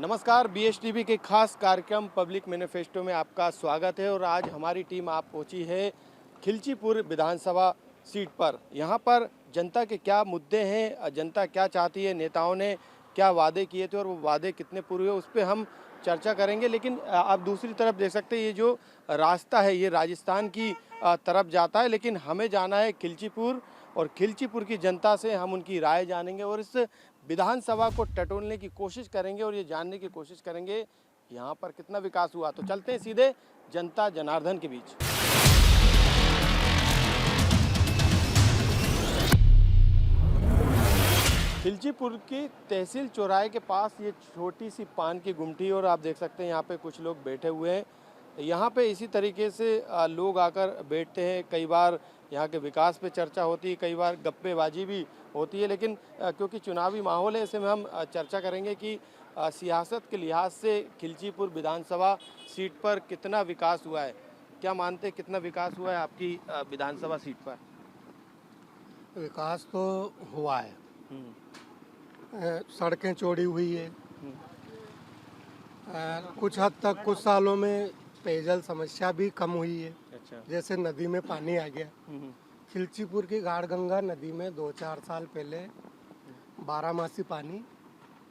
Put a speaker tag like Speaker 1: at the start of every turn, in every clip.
Speaker 1: नमस्कार, BSTV के खास कार्यक्रम पब्लिक मैनिफेस्टो में आपका स्वागत है। और आज हमारी टीम आप पहुंची है खिलचीपुर विधानसभा सीट पर। यहां पर जनता के क्या मुद्दे हैं, जनता क्या चाहती है, नेताओं ने क्या वादे किए थे और वो वादे कितने पूरे हुए, उस पर हम चर्चा करेंगे। लेकिन आप दूसरी तरफ देख सकते हैं, ये जो रास्ता है ये राजस्थान की तरफ जाता है, लेकिन हमें जाना है खिलचीपुर और खिलचीपुर की जनता से हम उनकी राय जानेंगे और इस विधानसभा को टटोलने की कोशिश करेंगे और ये जानने की कोशिश करेंगे यहाँ पर कितना विकास हुआ। तो चलते हैं सीधे जनता जनार्दन के बीच। खिलचीपुर की तहसील चौराहे के पास ये छोटी सी पान की गुमटी, और आप देख सकते हैं यहाँ पे कुछ लोग बैठे हुए हैं। यहाँ पे इसी तरीके से लोग आकर बैठते हैं। कई बार यहाँ के विकास पे चर्चा होती है, कई बार गप्पेबाजी भी होती है। लेकिन क्योंकि चुनावी माहौल है, ऐसे में हम चर्चा करेंगे कि सियासत के लिहाज से खिलचीपुर विधानसभा सीट पर कितना विकास हुआ है। क्या मानते हैं, कितना विकास हुआ है आपकी विधानसभा सीट पर?
Speaker 2: विकास तो हुआ है। सड़कें चौड़ी हुई है। कुछ हद तक कुछ सालों में पेयजल समस्या भी कम हुई है।
Speaker 1: अच्छा।
Speaker 2: जैसे नदी में पानी आ गया। खिलचीपुर की गाड़गंगा नदी में 2-4 साल पहले 12 मासी पानी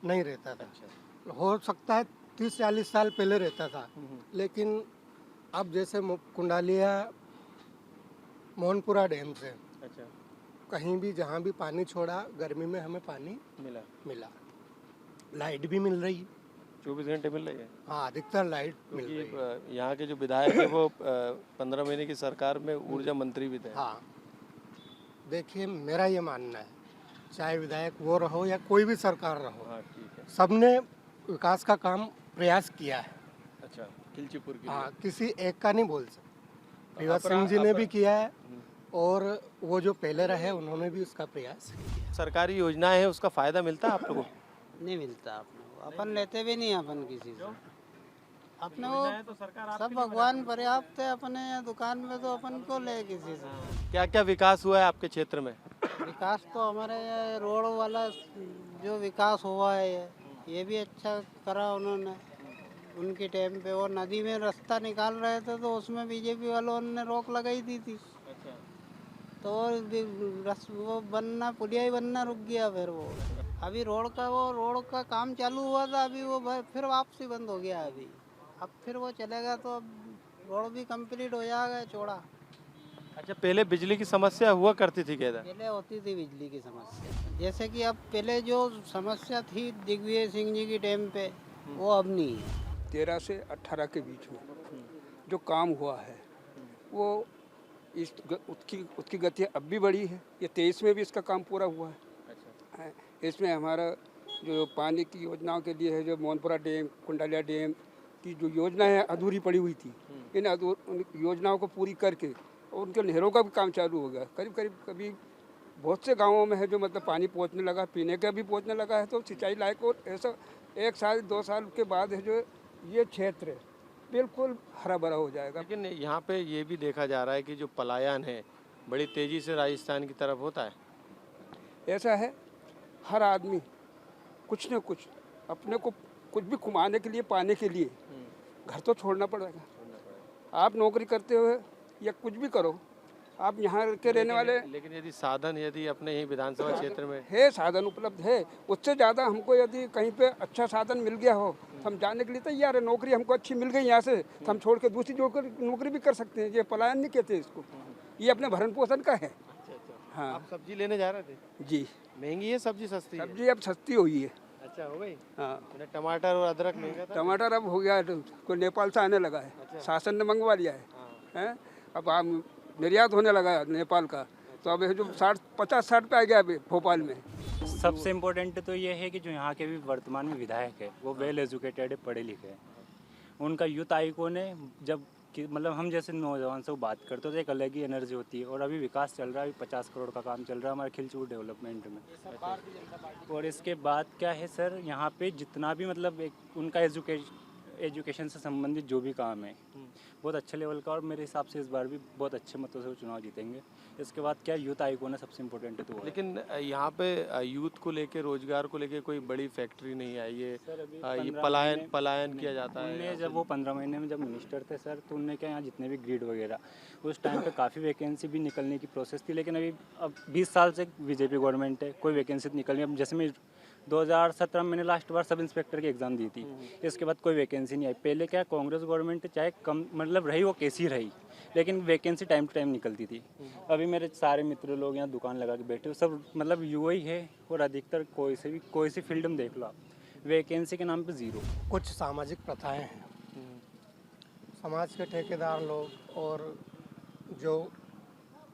Speaker 2: नहीं रहता था।
Speaker 1: अच्छा।
Speaker 2: हो सकता है 30-40 साल पहले रहता था, लेकिन अब जैसे कुंडालिया मोहनपुरा डैम से
Speaker 1: अच्छा।
Speaker 2: कहीं भी जहाँ भी पानी छोड़ा, गर्मी में हमें पानी मिला। लाइट भी मिल रही है,
Speaker 1: 24 घंटे मिल रही है।
Speaker 2: हाँ, अधिकतर लाइट मिल रही है।
Speaker 1: क्योंकि यहाँ के जो विधायक है वो 15 महीने की सरकार में ऊर्जा मंत्री भी थे।
Speaker 2: हाँ, देखिए मेरा ये मानना है, चाहे विधायक वो रहो या कोई भी सरकार रहो,
Speaker 1: हाँ ठीक है।
Speaker 2: सबने विकास का काम प्रयास किया है।
Speaker 1: अच्छा, खिलचीपुर की।
Speaker 2: हाँ, किसी एक का नहीं बोल सकते। प्रियव्रत सिंह जी ने भी किया है और वो जो पहले रहे उन्होंने भी उसका प्रयास किया।
Speaker 1: सरकारी योजना है, उसका फायदा मिलता है आप लोगों को?
Speaker 3: नहीं मिलता अपने को, अपन लेते भी नहीं अपन किसी से। अपने वो
Speaker 1: तो सरकार
Speaker 3: सब भगवान पर्याप्त है, अपने दुकान में तो अपन को ले किसी से।
Speaker 1: क्या क्या विकास हुआ है आपके क्षेत्र में?
Speaker 3: विकास तो हमारे ये रोड वाला जो विकास हुआ है ये भी अच्छा करा उन्होंने उनके टाइम पे। वो नदी में रास्ता निकाल रहे थे तो उसमें बीजेपी वालों ने रोक लगाई दी थी।
Speaker 1: अच्छा।
Speaker 3: तो वो बनना, पुलिया ही बनना रुक गया। फिर वो अभी रोड का काम चालू हुआ था, अभी वो फिर वापसी बंद हो गया। अभी अब फिर वो चलेगा तो अब रोड भी कंप्लीट हो जाएगा चौड़ा।
Speaker 1: अच्छा, पहले बिजली की समस्या हुआ करती थी क्या?
Speaker 3: पहले होती थी बिजली की समस्या, जैसे कि अब पहले जो समस्या थी दिग्विजय सिंह जी की टाइम पे, वो अब नहीं है।
Speaker 4: 13 से 18 के बीच में जो काम हुआ है वो उसकी गति अब भी बढ़ी है। ये 23 में भी इसका काम पूरा हुआ है। अच्छा। इसमें हमारा जो पानी की योजनाओं के लिए है, जो मोहनपुरा डैम, कुंडालिया डैम की जो योजना है अधूरी पड़ी हुई थी, इन योजनाओं को पूरी करके और उनके नहरों का भी काम चालू हो गया। कभी बहुत से गाँवों में है जो मतलब पानी पहुँचने लगा, पीने का भी पहुँचने लगा है, तो सिंचाई लायक। और ऐसा 1 साल 2 साल के बाद है जो ये क्षेत्र बिल्कुल हरा भरा हो जाएगा।
Speaker 1: लेकिन यहाँ पे ये भी देखा जा रहा है कि जो पलायन है बड़ी तेजी से राजस्थान की तरफ होता है।
Speaker 4: ऐसा है, हर आदमी कुछ न कुछ अपने को कुछ भी कमाने के लिए, पाने के लिए घर तो छोड़ना पड़ेगा। आप नौकरी करते हुए या कुछ भी करो, आप यहाँ के रहने वाले।
Speaker 1: लेकिन यदि साधन यदि अपने ही विधानसभा क्षेत्र में
Speaker 4: है, साधन उपलब्ध है, उससे ज़्यादा हमको यदि कहीं पे अच्छा साधन मिल गया हो तो हम जाने के लिए तैयार है। नौकरी हमको अच्छी मिल गई यहाँ से, तो हम छोड़ के दूसरी नौकरी भी कर सकते हैं। ये पलायन नहीं कहते इसको, ये अपने भरण पोषण का है।
Speaker 1: अच्छा।
Speaker 4: हाँ।
Speaker 1: आप सब्जी लेने जा रहे थे?
Speaker 4: जी।
Speaker 1: महंगी है सब्जी, सस्ती है?
Speaker 4: सब्जी अब सस्ती हुई है।
Speaker 1: अच्छा, हो गई।
Speaker 4: हाँ,
Speaker 1: टमाटर और अदरक महंगा था।
Speaker 4: टमाटर अब हो गया है, कोई नेपाल से आने लगा है।
Speaker 1: अच्छा।
Speaker 4: शासन ने मंगवा लिया है। अब हम निर्यात होने लगा है नेपाल का, तो अब जो 50-60 पे आ गया अभी भोपाल में।
Speaker 5: सबसे इम्पोर्टेंट तो ये है कि जो यहाँ के भी वर्तमान में विधायक है वो वेल एजुकेटेड है, पढ़े लिखे हैं। उनका यूथ आइकॉन है। जब कि मतलब हम जैसे नौजवान से वो बात करते हो तो एक अलग ही एनर्जी होती है। और अभी विकास चल रहा है, अभी 50 करोड़ का काम चल रहा है हमारे खिलचीपुर डेवलपमेंट में। और इसके बाद क्या है सर, यहाँ पे जितना भी मतलब एक उनका एजुकेशन से संबंधित जो भी काम है बहुत अच्छे लेवल का, और मेरे हिसाब से इस बार भी बहुत अच्छे मतों से वो चुनाव जीतेंगे। इसके बाद क्या यूथ आइकॉन है, सबसे इम्पोर्टेंट है तो वो है।
Speaker 1: लेकिन यहाँ पे यूथ को लेके, रोजगार को लेके कोई बड़ी फैक्ट्री नहीं आई है।
Speaker 5: सर, अभी
Speaker 1: ये
Speaker 5: 15
Speaker 1: पलायन
Speaker 5: महीने-
Speaker 1: पलायन किया जाता है
Speaker 5: उनने
Speaker 1: यहाँ
Speaker 5: जब वो 15 महीने में जब मिनिस्टर थे सर, तो उनने क्या यहाँ जितने भी ग्रिड वगैरह उस टाइम पे काफ़ी वैकेंसी भी निकलने की प्रोसेस थी, लेकिन अभी अब 20 साल से बीजेपी गवर्नमेंट है, कोई वैकेंसी निकल नहीं। अब जैसे मैं 2017 में मैंने लास्ट बार सब इंस्पेक्टर की एग्ज़ाम दी थी, इसके बाद कोई वैकेंसी नहीं आई। पहले क्या कांग्रेस गवर्नमेंट चाहे कम मतलब रही वो कैसी रही, लेकिन वैकेंसी टाइम टू टाइम निकलती थी। अभी मेरे सारे मित्र लोग यहाँ दुकान लगा के बैठे हो, सब मतलब युवा ही है, और अधिकतर कोई सी फील्ड में देख लो आप, वैकेंसी के नाम पे ज़ीरो।
Speaker 2: कुछ सामाजिक प्रथाएं हैं, समाज के ठेकेदार लोग और जो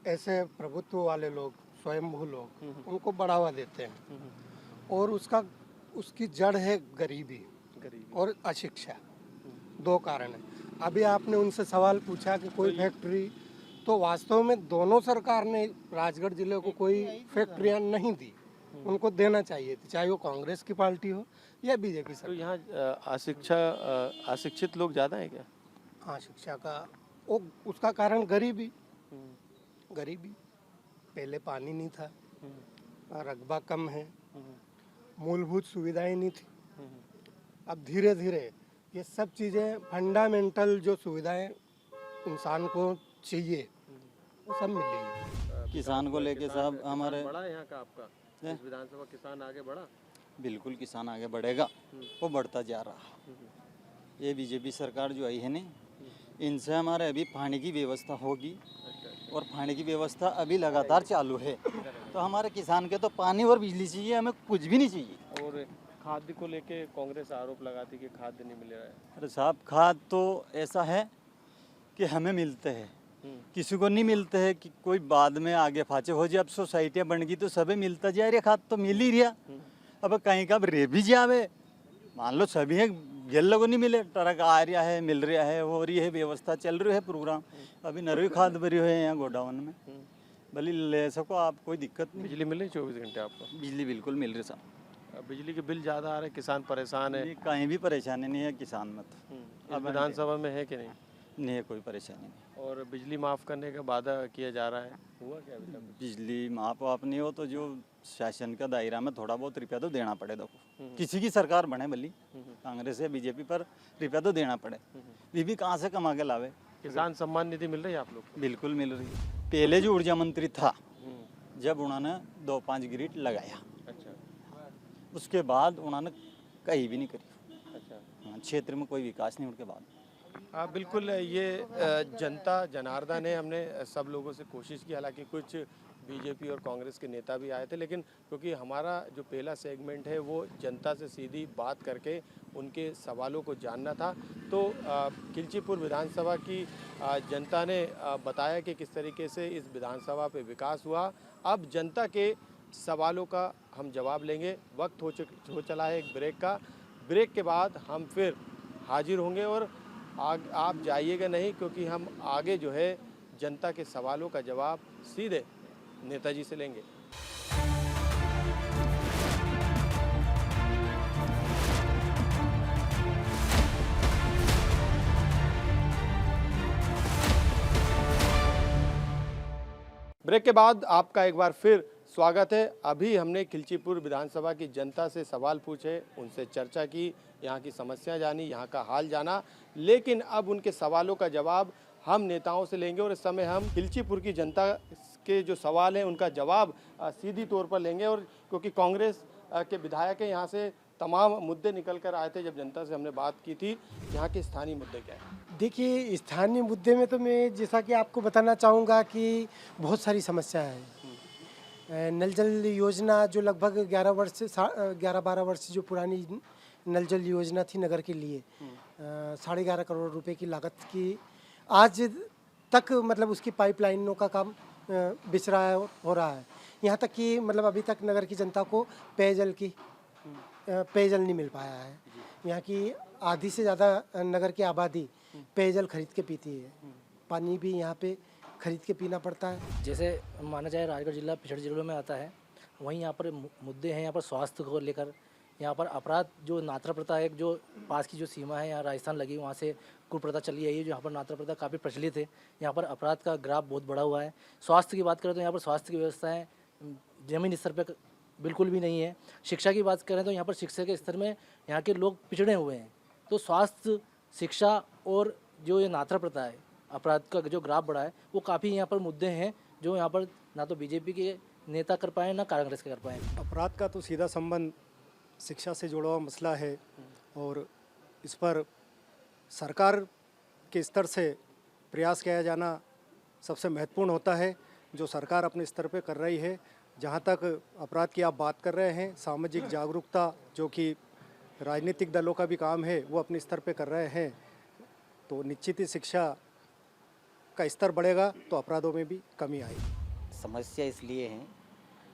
Speaker 2: ऐसे प्रभुत्व वाले लोग, स्वयंभू लोग, उनको बढ़ावा देते हैं, और उसकी जड़ है गरीबी और अशिक्षा। दो कारण है। अभी आपने उनसे सवाल पूछा कि कोई फैक्ट्री, तो वास्तव में दोनों सरकार ने राजगढ़ जिले को कोई फैक्ट्रियां नहीं दी, उनको देना चाहिए थी, चाहे वो कांग्रेस की पार्टी हो या बीजेपी
Speaker 1: तो
Speaker 2: सरकार।
Speaker 1: यहाँ अशिक्षित लोग ज़्यादा हैं क्या?
Speaker 2: हाँ, शिक्षा का वो उसका कारण गरीबी। गरीबी, पहले पानी नहीं था, रकबा कम है, मूलभूत सुविधाएं नहीं थी। अब धीरे धीरे ये सब चीज़ें, फंडामेंटल जो सुविधाएं इंसान को चाहिए, वो सब मिल रही है।
Speaker 6: किसान को लेके साहब हमारे
Speaker 1: बड़ा है यहाँ का आपका इस विधानसभा, किसान आगे बढ़ा?
Speaker 6: बिल्कुल किसान आगे बढ़ेगा, वो बढ़ता जा रहा। ये बीजेपी सरकार जो आई है ना, इनसे हमारे अभी पानी की व्यवस्था होगी, और पानी की व्यवस्था अभी लगातार चालू है। तो हमारे किसान के तो पानी और बिजली चाहिए, हमें कुछ भी नहीं चाहिए।
Speaker 1: और खाद्य को लेके कांग्रेस आरोप लगाती कि खाद्य नहीं मिल रहा है।
Speaker 6: अरे साहब, खाद तो ऐसा है कि हमें मिलते हैं, किसी को नहीं मिलते हैं, कि कोई बाद में आगे फाचे हो जाए। अब सोसाइटियाँ बन गई तो सभी मिलता जा रहा, खाद तो मिल ही रहा। अब कहीं का रे भी जावे, मान लो सभी है, गेल लोगों नहीं मिले, ट्रक आ रहा है, मिल रहा है, हो रही है, व्यवस्था चल रही है, प्रोग्राम। अभी नरवी खाद भरी हुई है यहाँ गोडाउन में, भले ले सको आप, कोई दिक्कत नहीं।
Speaker 1: बिजली मिल रही 24 घंटे आपको?
Speaker 6: बिजली बिल्कुल मिल रही साहब।
Speaker 1: बिजली के बिल ज़्यादा आ रहे, किसान परेशान है।
Speaker 6: ये कहीं भी परेशानी नहीं है किसान में तो।
Speaker 1: अब विधानसभा में है कि नहीं?
Speaker 6: नहीं है, कोई परेशानी नहीं।
Speaker 1: और बिजली माफ़ करने का वादा किया जा रहा है, हुआ क्या अभी तक?
Speaker 6: बिजली माफ वाप नहीं हो तो जो शासन का दायरा में थोड़ा बहुत रुपया तो देना पड़े। देखो किसी की सरकार बने भली, कांग्रेस या बीजेपी, पर रुपया तो देना पड़े। बीबी कहाँ से कमा के लावे?
Speaker 1: किसान सम्मान निधि मिल रही है आप लोग को?
Speaker 6: बिल्कुल मिल रही है। पहले जो ऊर्जा मंत्री था, जब उन्होंने 2-5 ग्रिड लगाया,
Speaker 1: अच्छा
Speaker 6: उसके बाद उन्होंने कहीं भी नहीं करी।
Speaker 1: अच्छा।
Speaker 6: हाँ, क्षेत्र में कोई विकास नहीं उनके बाद।
Speaker 1: हाँ बिल्कुल, ये जनता जनार्दन है। हमने सब लोगों से कोशिश की, हालांकि कुछ बीजेपी और कांग्रेस के नेता भी आए थे, लेकिन क्योंकि हमारा जो पहला सेगमेंट है वो जनता से सीधी बात करके उनके सवालों को जानना था, तो खिलचीपुर विधानसभा की जनता ने बताया कि किस तरीके से इस विधानसभा पे विकास हुआ। अब जनता के सवालों का हम जवाब लेंगे। वक्त हो चला है एक ब्रेक का। ब्रेक के बाद हम फिर हाजिर होंगे, और आप जाइएगा नहीं, क्योंकि हम आगे जो है जनता के सवालों का जवाब सीधे नेताजी से लेंगे। ब्रेक के बाद आपका एक बार फिर स्वागत है। अभी हमने खिलचीपुर विधानसभा की जनता से सवाल पूछे, उनसे चर्चा की, यहाँ की समस्या जानी, यहाँ का हाल जाना, लेकिन अब उनके सवालों का जवाब हम नेताओं से लेंगे, और इस समय हम खिलचीपुर की जनता के जो सवाल हैं उनका जवाब सीधी तौर पर लेंगे। और क्योंकि कांग्रेस के विधायक हैं, यहाँ से तमाम मुद्दे निकल कर आए थे। जब जनता से हमने बात की थी, यहाँ के स्थानीय मुद्दे क्या हैं?
Speaker 7: देखिए, स्थानीय मुद्दे में तो मैं जैसा कि आपको बताना चाहूँगा कि बहुत सारी समस्याएं हैं। नल जल योजना जो लगभग 11-12 वर्ष जो पुरानी नल जल योजना थी नगर के लिए, 11.5 करोड़ रुपए की लागत की, आज तक मतलब उसकी पाइपलाइनों का काम बिछ रहा है, हो रहा है। यहाँ तक कि मतलब अभी तक नगर की जनता को पेयजल नहीं मिल पाया है। यहाँ की आधी से ज़्यादा नगर की आबादी पेयजल खरीद के पीती है, पानी भी यहाँ पे खरीद के पीना पड़ता है।
Speaker 8: जैसे माना जाए राजगढ़ जिला पिछड़े जिलों में आता है, वहीं यहाँ पर मुद्दे हैं। यहाँ पर स्वास्थ्य को लेकर यहाँ पर अपराध जो नात्रा प्रथा है, जो पास की जो सीमा है यहाँ राजस्थान लगी, वहाँ से कुप्रथा चली आई है, जो यहाँ पर नात्रा प्रथा काफ़ी प्रचलित है। यहाँ पर अपराध का ग्राफ बहुत बढ़ा हुआ है। स्वास्थ्य की बात करें तो यहाँ पर स्वास्थ्य की व्यवस्थाएँ जमीनी स्तर पर बिल्कुल भी नहीं है। शिक्षा की बात करें तो यहाँ पर शिक्षा के स्तर में यहाँ के लोग पिछड़े हुए हैं। तो स्वास्थ्य, शिक्षा और जो ये नात्रा प्रथा है, अपराध का जो ग्राफ बढ़ा है, वो काफ़ी यहाँ पर मुद्दे हैं जो यहाँ पर ना तो बीजेपी के नेता कर पाए ना कांग्रेस के कर पाए।
Speaker 9: अपराध का तो सीधा संबंध शिक्षा से जुड़ा हुआ मसला है और इस पर सरकार के स्तर से प्रयास किया जाना सबसे महत्वपूर्ण होता है, जो सरकार अपने स्तर पे कर रही है। जहाँ तक अपराध की आप बात कर रहे हैं, सामाजिक जागरूकता जो कि राजनीतिक दलों का भी काम है, वो अपने स्तर पे कर रहे हैं, तो निश्चित ही शिक्षा का स्तर बढ़ेगा तो अपराधों में भी कमी आएगी।
Speaker 10: समस्या इसलिए है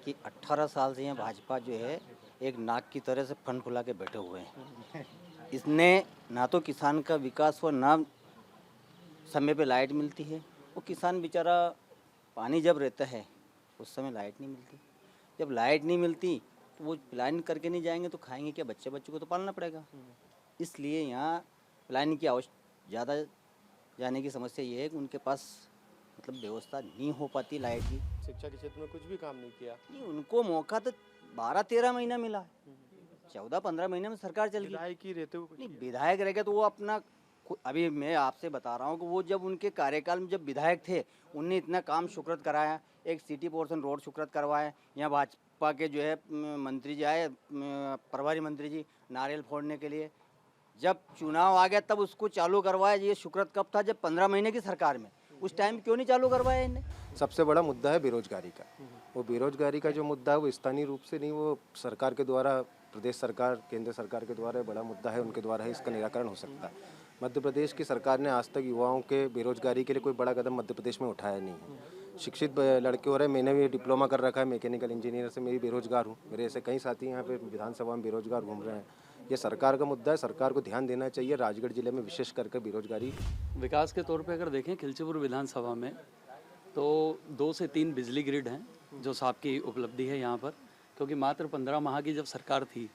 Speaker 10: कि 18 साल से यहाँ भाजपा जो है एक नाक की तरह से फन फुला के बैठे हुए हैं। इसने ना तो किसान का विकास हुआ, ना समय पे लाइट मिलती है। वो किसान बेचारा पानी जब रहता है उस समय लाइट नहीं मिलती। जब लाइट नहीं मिलती तो वो प्लान करके नहीं जाएंगे तो खाएंगे क्या? बच्चे को तो पालना पड़ेगा। इसलिए यहाँ प्लानिंग की ज़्यादा जाने की समस्या ये है कि उनके पास मतलब व्यवस्था नहीं हो पाती लाइट की।
Speaker 1: शिक्षा के क्षेत्र में कुछ भी काम नहीं किया।
Speaker 10: नहीं, उनको मौका तो 12-13 महीना मिला, 14-15 महीने में सरकार चल गई।
Speaker 1: विधायक ही रहते हुए कुछ
Speaker 10: नहीं,
Speaker 1: किया।
Speaker 10: विधायक रह गए तो वो अपना अभी मैं आपसे बता रहा हूँ कि वो जब उनके कार्यकाल में जब विधायक थे उनने इतना काम सुकृत कराया, एक सिटी पोर्शन रोड सुकृत करवाया। यहाँ भाजपा के जो है मंत्री जी आए, प्रभारी मंत्री जी, नारियल फोड़ने के लिए। जब चुनाव आ गया तब उसको चालू करवाया। ये सुकृत कब था? जब 15 महीने की सरकार में। उस टाइम क्यों नहीं चालू करवाया इन्हें?
Speaker 11: सबसे बड़ा मुद्दा है बेरोजगारी का। वो बेरोजगारी का जो मुद्दा है वो स्थानीय रूप से नहीं, वो सरकार के द्वारा, प्रदेश सरकार, केंद्र सरकार के द्वारा बड़ा मुद्दा है, उनके द्वारा ही इसका निराकरण हो सकता है। मध्य प्रदेश की सरकार ने आज तक युवाओं के बेरोजगारी के लिए कोई बड़ा कदम मध्य प्रदेश में उठाया नहीं है। शिक्षित लड़के हो रहे हैं, मैंने भी डिप्लोमा कर रखा है मैकेनिकल इंजीनियर से, मैं भी बेरोजगार हूँ। मेरे ऐसे कई साथी यहाँ पे विधानसभा में बेरोजगार घूम रहे हैं। ये सरकार का मुद्दा है, सरकार को ध्यान देना चाहिए। राजगढ़ जिले में विशेष करके बेरोजगारी
Speaker 12: विकास के तौर पे अगर देखें खिलचीपुर विधानसभा में तो 2 से 3 बिजली ग्रिड हैं जो साहब की उपलब्धि है यहाँ पर। क्योंकि मात्र 15 माह की जब सरकार थी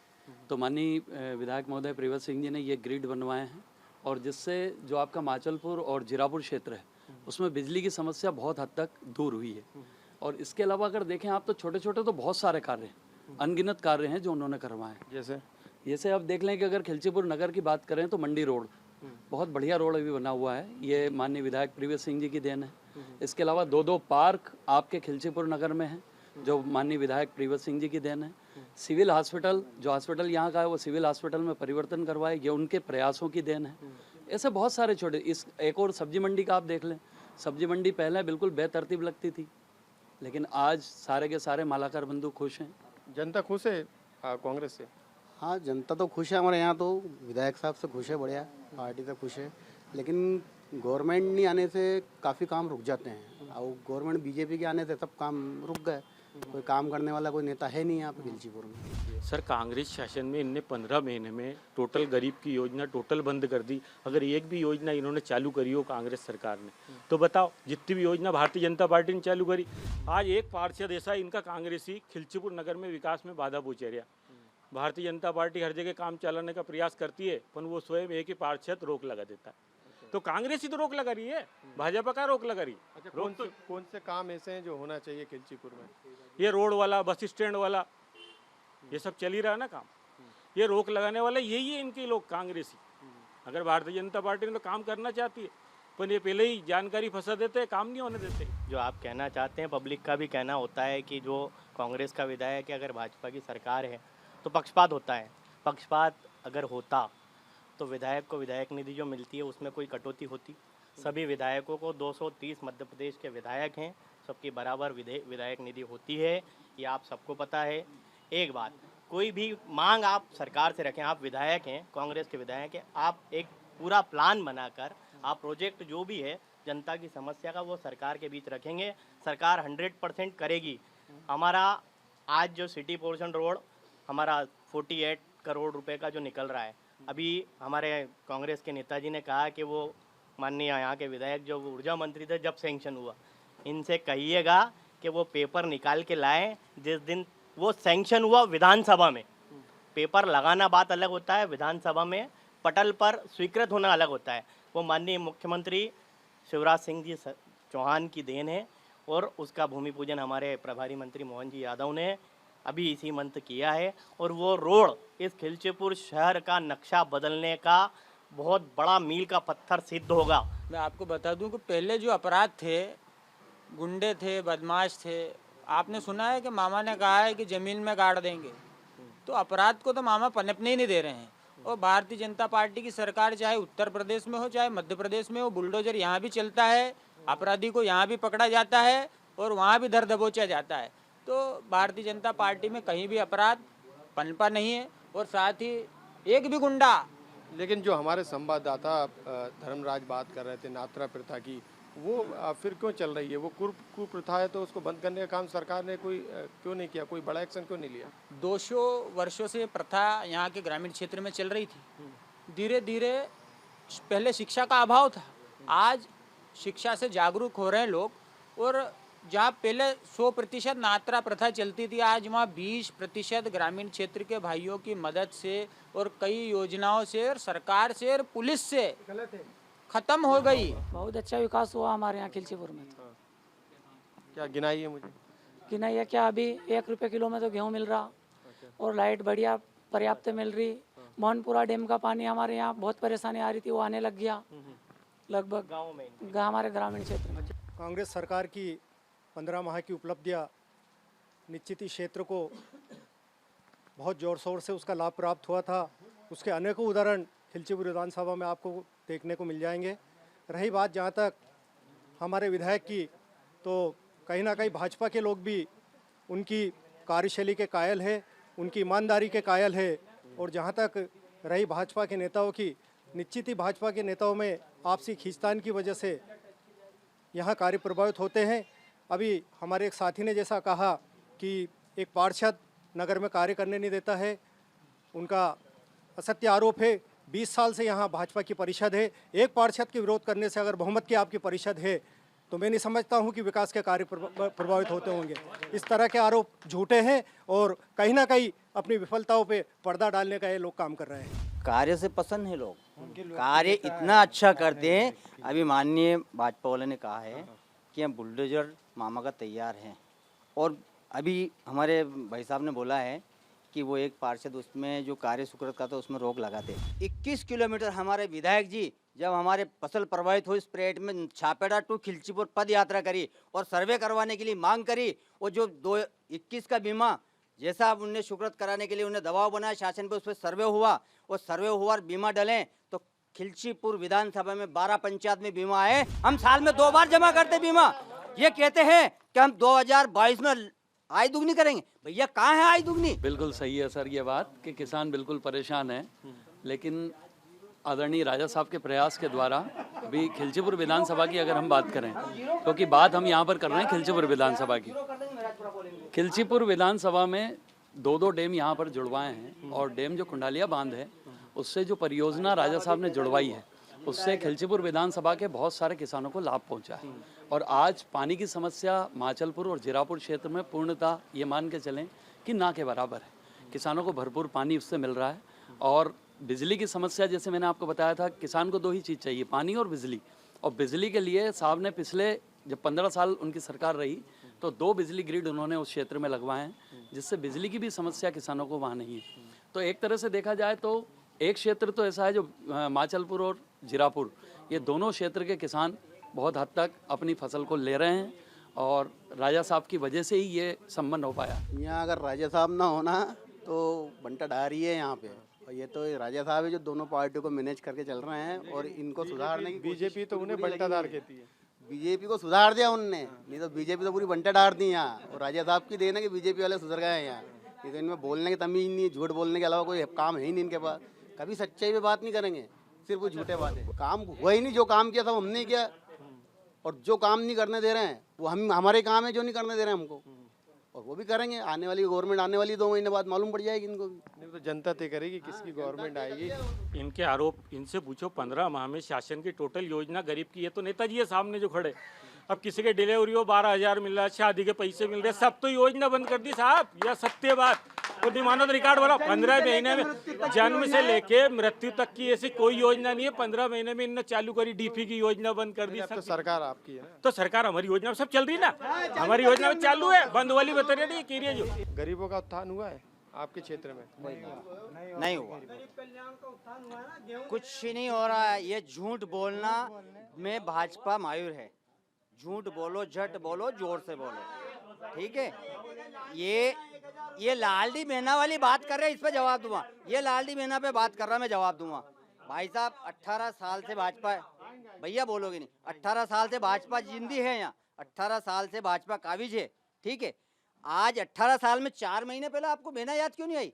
Speaker 12: तो माननीय विधायक महोदय प्रियव्रत सिंह जी ने ये ग्रिड बनवाए हैं, और जिससे जो आपका माचलपुर और जीरापुर क्षेत्र है उसमें बिजली की समस्या बहुत हद तक दूर हुई है। और इसके अलावा अगर देखें आप तो छोटे छोटे तो बहुत सारे कार्य हैं, अनगिनत कार्य हैं जो उन्होंने करवाए हैं। जैसे आप देख लें कि अगर खिलचीपुर नगर की बात करें तो मंडी रोड बहुत बढ़िया रोड अभी बना हुआ है, ये माननीय विधायक प्रियव्रत सिंह जी की देन है। इसके अलावा 2 पार्क आपके खिलचीपुर नगर में हैं जो माननीय विधायक प्रियव्रत सिंह जी की देन है। सिविल हॉस्पिटल, जो हॉस्पिटल यहाँ का है वो सिविल हॉस्पिटल में परिवर्तन करवाए, ये उनके प्रयासों की देन है। ऐसे बहुत सारे छोटे, इस एक और सब्जी मंडी का आप देख लें। सब्जी मंडी पहले बिल्कुल बेतरतीब लगती थी, लेकिन आज सारे के सारे मालाकार बंधु खुश हैं।
Speaker 1: जनता खुश है कांग्रेस से?
Speaker 13: हाँ, जनता तो खुश है। हमारे यहाँ तो विधायक साहब से खुश है, बढ़िया, पार्टी से खुश है। लेकिन गवर्नमेंट नहीं आने से काफ़ी काम रुक जाते हैं, और गवर्नमेंट बीजेपी के आने से सब काम रुक गए। कोई काम करने वाला कोई नेता है नहीं यहाँ पे खिलचीपुर में।
Speaker 14: सर, कांग्रेस शासन में इनने 15 महीने में टोटल गरीब की योजना टोटल बंद कर दी। अगर एक भी योजना इन्होंने चालू करी हो कांग्रेस सरकार ने तो बताओ, जितनी भी योजना भारतीय जनता पार्टी ने चालू करी, आज एक पार्षद ऐसा इनका कांग्रेसी खिलचीपुर नगर में विकास में बाधा पहुँचे रहा। भारतीय जनता पार्टी हर जगह काम चलाने का प्रयास करती है, पर वो स्वयं एक ही पार्षद रोक लगा देता है। तो कांग्रेस ही तो रोक लगा रही है, भाजपा का रोक लगा रही।
Speaker 1: अच्छा, कौन से काम ऐसे हैं जो होना चाहिए खिलचीपुर में?
Speaker 14: ये रोड वाला, बस स्टैंड वाला, ये सब चल ही रहा है ना काम। ये रोक लगाने वाला यही है इनके लोग कांग्रेसी। अगर भारतीय जनता पार्टी ने तो काम करना चाहती है, पर ये पहले ही जानकारी फंसा देते हैं, काम नहीं होने देते।
Speaker 15: जो आप कहना चाहते हैं, पब्लिक का भी कहना होता है कि जो कांग्रेस का विधायक है, अगर भाजपा की सरकार है तो पक्षपात होता है। पक्षपात अगर होता तो विधायक को विधायक निधि जो मिलती है उसमें कोई कटौती होती? सभी विधायकों को 230 मध्य प्रदेश के विधायक हैं, सबकी बराबर विधायक निधि होती है, ये आप सबको पता है। एक बात, कोई भी मांग आप सरकार से रखें, आप विधायक हैं, कांग्रेस के विधायक हैं, आप एक पूरा प्लान बनाकर आप प्रोजेक्ट जो भी है जनता की समस्या का वो सरकार के बीच रखेंगे, सरकार 100% करेगी। हमारा आज जो सिटी पोर्शन रोड हमारा 48 करोड़ रुपए का जो निकल रहा है, अभी हमारे कांग्रेस के नेताजी ने कहा कि वो माननीय यहाँ के विधायक जो ऊर्जा मंत्री थे जब सैंक्शन हुआ, इनसे कहिएगा कि वो पेपर निकाल के लाएं जिस दिन वो सैंक्शन हुआ विधानसभा में। पेपर लगाना बात अलग होता है, विधानसभा में पटल पर स्वीकृत होना अलग होता है। वो माननीय मुख्यमंत्री शिवराज सिंह जी चौहान की देन है और उसका भूमि पूजन हमारे प्रभारी मंत्री मोहन जी यादव ने अभी इसी मंथ किया है। और वो रोड इस खिलचीपुर शहर का नक्शा बदलने का बहुत बड़ा मील का पत्थर सिद्ध होगा।
Speaker 16: मैं आपको बता दूं कि पहले जो अपराध थे, गुंडे थे, बदमाश थे, आपने सुना है कि मामा ने कहा है कि ज़मीन में गाड़ देंगे, तो अपराध को तो मामा पनपने ही नहीं दे रहे हैं। और भारतीय जनता पार्टी की सरकार चाहे उत्तर प्रदेश में हो चाहे मध्य प्रदेश में हो, बुलडोजर यहाँ भी चलता है, अपराधी को यहाँ भी पकड़ा जाता है और वहाँ भी धर दबोचा जाता है। तो भारतीय जनता पार्टी में कहीं भी अपराध पनपा नहीं है और साथ ही एक भी गुंडा।
Speaker 1: लेकिन जो हमारे संवाददाता धर्मराज बात कर रहे थे नात्रा प्रथा की, वो फिर क्यों चल रही है? वो कुप्रथा है तो उसको बंद करने का काम सरकार ने कोई क्यों नहीं किया? कोई बड़ा एक्शन क्यों नहीं लिया?
Speaker 16: 200 वर्षों से प्रथा यहाँ के ग्रामीण क्षेत्र में चल रही थी। धीरे धीरे पहले शिक्षा का अभाव था, आज शिक्षा से जागरूक हो रहे हैं लोग। और जहाँ पहले 100% नात्रा प्रथा चलती थी, आज वहाँ 20% ग्रामीण क्षेत्र के भाइयों की मदद से और कई योजनाओं से और सरकार से और पुलिस से खत्म हो गई।
Speaker 17: बहुत अच्छा विकास हुआ हमारे यहाँ खिलचीपुर में।
Speaker 1: क्या गिनाई है मुझे?
Speaker 17: गिनाई है क्या? अभी 1 रुपये किलो में तो गेहूँ मिल रहा और लाइट बढ़िया पर्याप्त मिल रही। मोहनपुरा डैम का पानी हमारे यहाँ बहुत परेशानी आ रही थी, वो आने लग गया लगभग
Speaker 15: गाँव में,
Speaker 17: हमारे ग्रामीण क्षेत्र में।
Speaker 9: कांग्रेस सरकार की 15 माह की उपलब्धियां निश्चित ही क्षेत्र को बहुत ज़ोर शोर से उसका लाभ प्राप्त हुआ था। उसके अनेकों उदाहरण खिलचीपुर विधानसभा में आपको देखने को मिल जाएंगे। रही बात जहाँ तक हमारे विधायक की, तो कहीं ना कहीं भाजपा के लोग भी उनकी कार्यशैली के कायल है, उनकी ईमानदारी के कायल है। और जहाँ तक रही भाजपा के नेताओं की, निश्चित ही भाजपा के नेताओं में आपसी खींचतान की वजह से यहाँ कार्य प्रभावित होते हैं। अभी हमारे एक साथी ने जैसा कहा कि एक पार्षद नगर में कार्य करने नहीं देता है, उनका असत्य आरोप है। 20 साल से यहाँ भाजपा की परिषद है, एक पार्षद के विरोध करने से अगर बहुमत की आपकी परिषद है तो मैं नहीं समझता हूँ कि विकास के कार्य प्रभावित होते होंगे। इस तरह के आरोप झूठे हैं और कहीं ना कहीं अपनी विफलताओं पे पर्दा डालने का ये लोग काम कर रहे हैं।
Speaker 10: कार्य से पसंद है लोग, कार्य इतना अच्छा करते हैं। अभी माननीय भाजपा वाले ने कहा है कि हम बुलडोजर मामा का तैयार हैं। और अभी हमारे भाई साहब ने बोला है कि वो एक पार्षद उसमें जो कार्य सुकृत का था उसमें रोक लगाते। 21 किलोमीटर हमारे विधायक जी जब हमारे फसल प्रभावित हुई इस परेड में छापेड़ा टू खिलचीपुर पद यात्रा करी और सर्वे करवाने के लिए मांग करी। और जो 21 का बीमा जैसा उन्हें सुकृत कराने के लिए उन्हें दबाव बनाया शासन पे, उस पर सर्वे हुआ और सर्वे हुआ और बीमा डलें तो खिलचीपुर विधानसभा में 12 पंचायत में बीमा है। हम साल में 2 बार जमा करते बीमा। ये कहते हैं कि हम 2022 में आय दुगनी करेंगे। भैया कहाँ है आय दुगनी?
Speaker 12: बिल्कुल सही है सर ये बात कि किसान बिल्कुल परेशान है, लेकिन आदरणीय राजा साहब के प्रयास के द्वारा अभी खिलचीपुर विधानसभा की अगर हम बात करें, क्योंकि बात हम यहाँ पर कर रहे हैं खिलचीपुर विधानसभा की। खिलचीपुर विधानसभा में 2 डैम यहाँ पर जुड़वाए हैं और डैम जो कुंडालिया बांध है उससे जो परियोजना राजा साहब ने जुड़वाई है उससे खिलचीपुर विधानसभा के बहुत सारे किसानों को लाभ पहुंचा है। और आज पानी की समस्या माचलपुर और जीरापुर क्षेत्र में पूर्णतः ये मान के चलें कि ना के बराबर है। किसानों को भरपूर पानी उससे मिल रहा है। और बिजली की समस्या जैसे मैंने आपको बताया था, किसान को 2 ही चीज़ चाहिए, पानी और बिजली। और बिजली के लिए साहब ने पिछले जब 15 साल उनकी सरकार रही तो 2 बिजली ग्रिड उन्होंने उस क्षेत्र में लगवाए हैं, जिससे बिजली की भी समस्या किसानों को वहाँ नहीं है। तो एक तरह से देखा जाए तो एक क्षेत्र तो ऐसा है जो माचलपुर और जीरापुर, ये दोनों क्षेत्र के किसान बहुत हद तक अपनी फसल को ले रहे हैं और राजा साहब की वजह से ही ये संबंध हो पाया।
Speaker 13: यहाँ अगर राजा साहब ना होना तो बंटा डारी है यहाँ पे। और ये तो राजा साहब है जो दोनों पार्टियों को मैनेज करके चल रहे हैं और इनको सुधारने की
Speaker 1: बीजेपी तो उन्हें बंटाधार कहती है।
Speaker 13: बीजेपी को सुधार दिया उनने, नहीं तो बीजेपी तो पूरी बंटा डाल दी यहाँ। और राजा साहब की देन है कि बीजेपी वाले सुधर गए हैं यहाँ। ये तो इनमें बोलने की तमीज नहीं, झूठ बोलने के अलावा कोई काम है ही नहीं इनके पास। कभी सच्चाई पे बात नहीं करेंगे, सिर्फ वो झूठे बातें। काम हुआ ही नहीं, जो काम किया था वो हमने किया। और जो काम नहीं करने दे रहे हैं वो हमारे काम है जो नहीं करने दे रहे हैं हमको, और वो भी करेंगे। आने वाली गवर्नमेंट आने वाली 2 महीने बाद मालूम पड़ जाएगी इनको भी।
Speaker 1: नहीं तो जनता तय करेगी किसकी गवर्नमेंट आएगी।
Speaker 14: इनके आरोप इनसे पूछो 15 माह में शासन की टोटल योजना गरीब की है तो नेताजी है सामने जो खड़े। अब किसी के डिलीवरी हो 12,000 मिल रहा है, शादी के पैसे मिल रहे, सब तो योजना बंद कर दी साहब। यह सत्य बात। बुद्धि मानो तो रिकॉर्ड बोला 15 महीने में जन्म से लेके मृत्यु तक की ऐसी कोई योजना नहीं है। 15 महीने में इन्होंने चालू करी, डीपी की योजना बंद कर दी।
Speaker 1: तो सरकार आपकी है ना,
Speaker 14: तो सरकार हमारी योजना में सब चल रही है ना, हमारी योजना में चालू है, बंद वाली बता रही नहीं की रही है। जो
Speaker 1: गरीबों का उत्थान हुआ है आपके क्षेत्र में?
Speaker 10: नहीं हुआ, कुछ नहीं हो रहा है। ये झूठ बोलना में भाजपा मायूर है। झूठ बोलो, झट बोलो, जोर से बोलो, ठीक है। ये लालडी बहना वाली बात कर रहे हैं, इस पे जवाब दूंगा। ये लालडी बहना पे बात कर रहा, मैं जवाब दूंगा। भाई साहब 18 साल से भाजपा है, भैया बोलोगे नहीं, 18 साल से भाजपा जिंदी है यहाँ, 18 साल से भाजपा काबिज है, ठीक है। आज 18 साल में 4 महीने पहले आपको बहना याद क्यों नहीं आई?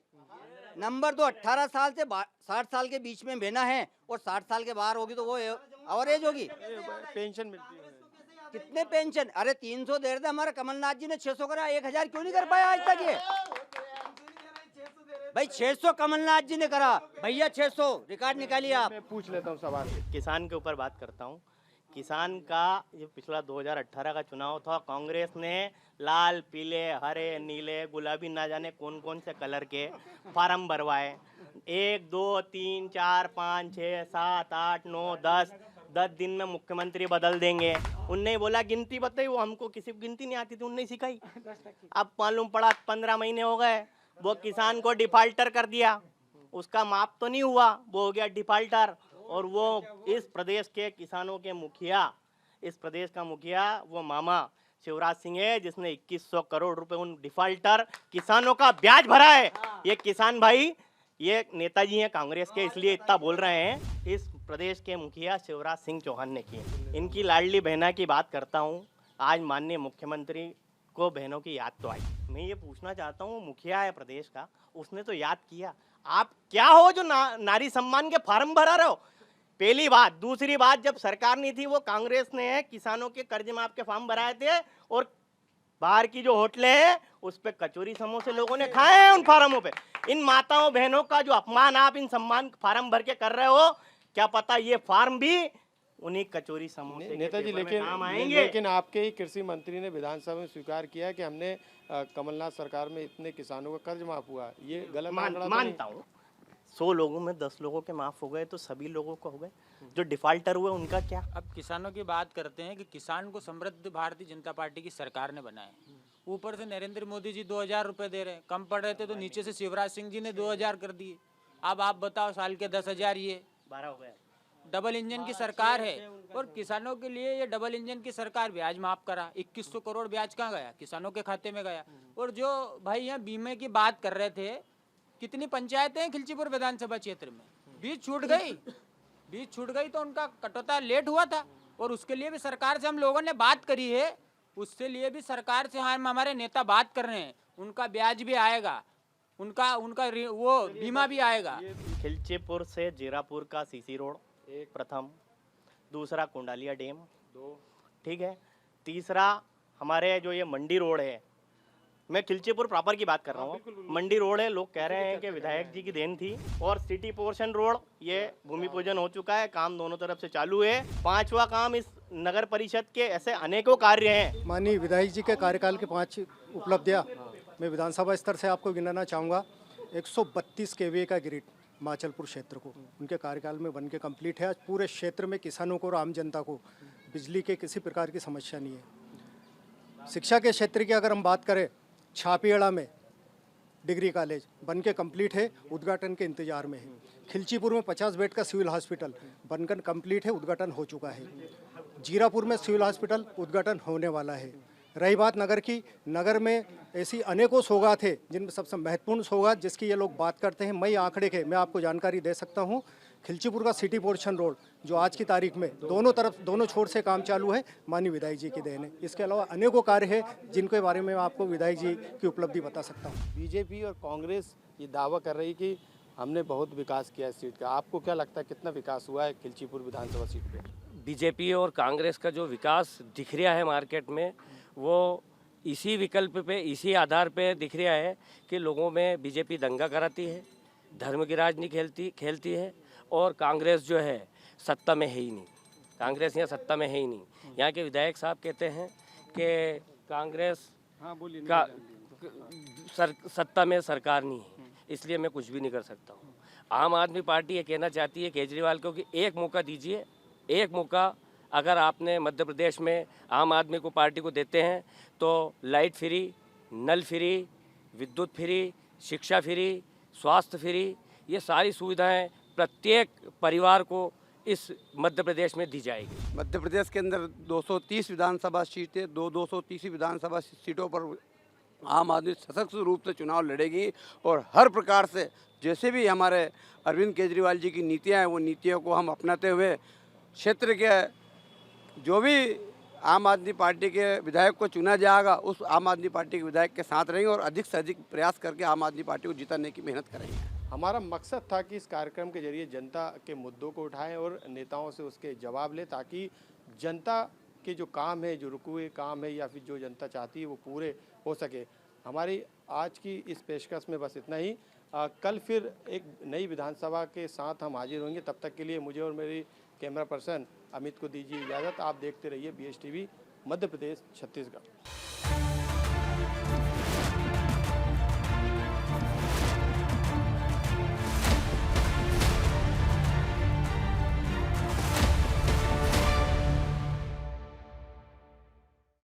Speaker 10: नंबर 2, 18 साल से 60 साल के बीच में बहना है और 60 साल के बाहर होगी तो वो और एज होगी।
Speaker 1: पेंशन मिलती है
Speaker 10: कितने पेंशन? अरे 300 दे रहे थे, हमारे कमलनाथ जी ने 600 करा, 1000 क्यों नहीं कर पाया आज तक? ये भाई 600 कमलनाथ जी ने करा, भैया 600 रिकॉर्ड निकालिए आप।
Speaker 1: मैं पूछ लेता हूँ सवाल।
Speaker 15: किसान के ऊपर बात करता हूँ। किसान का ये पिछला 2018 का चुनाव था, कांग्रेस ने लाल, पीले, हरे, नीले, गुलाबी, ना जाने कौन कौन से कलर के फार्म भरवाए। 1 2 3 4 5 6 7 8 9 10 दिन में मुख्यमंत्री बदल देंगे। उनने बोला गिनती बताई, वो हमको किसी को गिनती नहीं आती थी, उनने सिखाई। अब मालूम पड़ा 15 महीने हो गए, वो किसान को डिफाल्टर कर दिया। उसका माफ तो नहीं हुआ, वो हो गया डिफाल्टर। और वो इस प्रदेश के किसानों के मुखिया, इस प्रदेश का मुखिया वो मामा शिवराज सिंह है, जिसने 2100 करोड़ रुपए उन डिफाल्टर किसानों का ब्याज भरा है। ये किसान भाई, ये नेताजी हैं कांग्रेस के, इसलिए इतना बोल रहे हैं। इस प्रदेश के मुखिया शिवराज सिंह चौहान ने की। इनकी लाडली बहना की बात करता हूँ। आज माननीय मुख्यमंत्री को बहनों की याद तो आई। मैं ये पूछना चाहता हूँ, मुखिया है प्रदेश का, उसने तो याद किया। आप क्या हो जो नारी सम्मान के फार्म भरा रहे हो? पहली बात। दूसरी बात, जब सरकार नहीं थी वो कांग्रेस ने किसानों के कर्ज माफ के फार्म भराए थे, और बाहर की जो होटलें हैं उस पे कचौरी समोसे लोगों ने खाए हैं उन फार्मों पे। इन माताओं बहनों का जो अपमान आप इन सम्मान फार्म भर के कर रहे हो, क्या पता ये फार्म भी उन्हीं कचौरी समोसे
Speaker 1: नेताजी लेकिन आपके ही कृषि मंत्री ने विधानसभा में स्वीकार किया कि हमने कमलनाथ सरकार में इतने किसानों का कर्ज माफ हुआ। ये गलत
Speaker 15: मानता हूँ। 100 लोगों में 10 लोगों के माफ हो गए तो सभी लोगों को हो गए। जो डिफाल्टर हुए उनका क्या?
Speaker 16: अब किसानों की बात करते हैं कि किसान को समृद्ध भारतीय जनता पार्टी की सरकार ने बनाया। ऊपर से नरेंद्र मोदी जी 2000 रुपए दे रहे हैं, कम पड़ रहे थे तो नीचे से शिवराज सिंह जी ने 2000 कर दिए। अब आप बताओ, साल के 10,000, ये
Speaker 15: 12 हो गए।
Speaker 16: डबल इंजन की सरकार है, और किसानों के लिए ये डबल इंजन की सरकार ब्याज माफ करा। 2100 करोड़ ब्याज कहाँ गया? किसानों के खाते में गया। और जो भाई यहाँ बीमे की बात कर रहे थे, कितनी पंचायतें हैं खिलचीपुर विधानसभा क्षेत्र में? बीच छूट गई तो उनका कटौता लेट हुआ था, और उसके लिए भी सरकार से हम लोगों ने बात करी है। उसके लिए भी सरकार से हमारे नेता बात कर रहे हैं। उनका ब्याज भी आएगा, उनका वो बीमा भी आएगा।
Speaker 15: खिलचीपुर से जीरापुर का सीसी रोड प्रथम, दूसरा कुंडालिया डैम, ठीक है, तीसरा हमारे जो ये मंडी रोड है, मैं खिलचीपुर प्रॉपर की बात कर रहा हूँ। मंडी रोड है, लोग कह रहे हैं कि विधायक जी की देन थी। और सिटी पोर्शन रोड, ये भूमि पूजन हो चुका है, काम दोनों तरफ से चालू है। 5वां काम इस नगर परिषद के, ऐसे अनेकों कार्य हैं।
Speaker 9: माननीय विधायक जी के कार्यकाल की 5 उपलब्धियां मैं विधानसभा स्तर से आपको गिनाना चाहूँगा। 132 kVA का ग्रिड हिमाचलपुर क्षेत्र को उनके कार्यकाल में बन के कम्प्लीट है। आज पूरे क्षेत्र में किसानों को और आम जनता को बिजली के किसी प्रकार की समस्या नहीं है। शिक्षा के क्षेत्र की अगर हम बात करें, छापियाड़ा में डिग्री कॉलेज बन के कम्प्लीट है, उद्घाटन के इंतजार में है। खिलचीपुर में 50 बेड का सिविल हॉस्पिटल बनकर कम्प्लीट है, उद्घाटन हो चुका है। जीरापुर में सिविल हॉस्पिटल उद्घाटन होने वाला है। रही बात नगर की, नगर में ऐसी अनेकों सौगात है जिनमें सबसे महत्वपूर्ण सौगात जिसकी ये लोग बात करते हैं, मई आंकड़े के मैं आपको जानकारी दे सकता हूँ। खिलचीपुर का सिटी पोर्शन रोड जो आज की तारीख में दोनों छोर से काम चालू है, माननीय विधायक जी की देन है। इसके अलावा अनेकों कार्य है जिनके बारे में मैं आपको विधायक जी की उपलब्धि बता सकता हूँ।
Speaker 1: बीजेपी और कांग्रेस ये दावा कर रही कि हमने बहुत विकास किया है सीट का। आपको क्या लगता है कितना विकास हुआ है खिलचीपुर विधानसभा सीट पे?
Speaker 18: बीजेपी और कांग्रेस का जो विकास दिख रहा है मार्केट में, वो इसी विकल्प पे, इसी आधार पे दिख रहा है कि लोगों में बीजेपी दंगा कराती है, धर्म की राजनीति खेलती है, और कांग्रेस जो है सत्ता में है ही नहीं। कांग्रेस यहाँ सत्ता में है ही नहीं। यहाँ के विधायक साहब कहते हैं कि कांग्रेस सत्ता में सरकार नहीं है, इसलिए मैं कुछ भी नहीं कर सकता हूँ। आम आदमी पार्टी ये कहना चाहती है केजरीवाल को कि एक मौका दीजिए, एक मौका अगर आपने मध्य प्रदेश में आम आदमी को पार्टी को देते हैं तो लाइट फ्री, नल फ्री, विद्युत फ्री, शिक्षा फ्री, स्वास्थ्य फ्री, ये सारी सुविधाएं प्रत्येक परिवार को इस मध्य प्रदेश में दी जाएगी।
Speaker 13: मध्य प्रदेश के अंदर 230 विधानसभा सीटें, 230 विधानसभा सीटों पर आम आदमी सशक्त रूप से चुनाव लड़ेगी और हर प्रकार से जैसे भी हमारे अरविंद केजरीवाल जी की नीतियां हैं वो नीतियों को हम अपनाते हुए क्षेत्र के जो भी आम आदमी पार्टी के विधायक को चुना जाएगा उस आम आदमी पार्टी के विधायक के साथ रहेंगे और अधिक से अधिक प्रयास करके आम आदमी पार्टी को जिताने की मेहनत करेंगे।
Speaker 1: हमारा मकसद था कि इस कार्यक्रम के जरिए जनता के मुद्दों को उठाएं और नेताओं से उसके जवाब लें ताकि जनता के जो काम है, जो रुके हुए काम है या फिर जो जनता चाहती है वो पूरे हो सके। हमारी आज की इस पेशकश में बस इतना ही। कल फिर एक नई विधानसभा के साथ हम हाजिर होंगे। तब तक के लिए मुझे और मेरी कैमरा पर्सन अमित को दीजिए इजाज़त। आप देखते रहिए BSTV मध्य प्रदेश छत्तीसगढ़।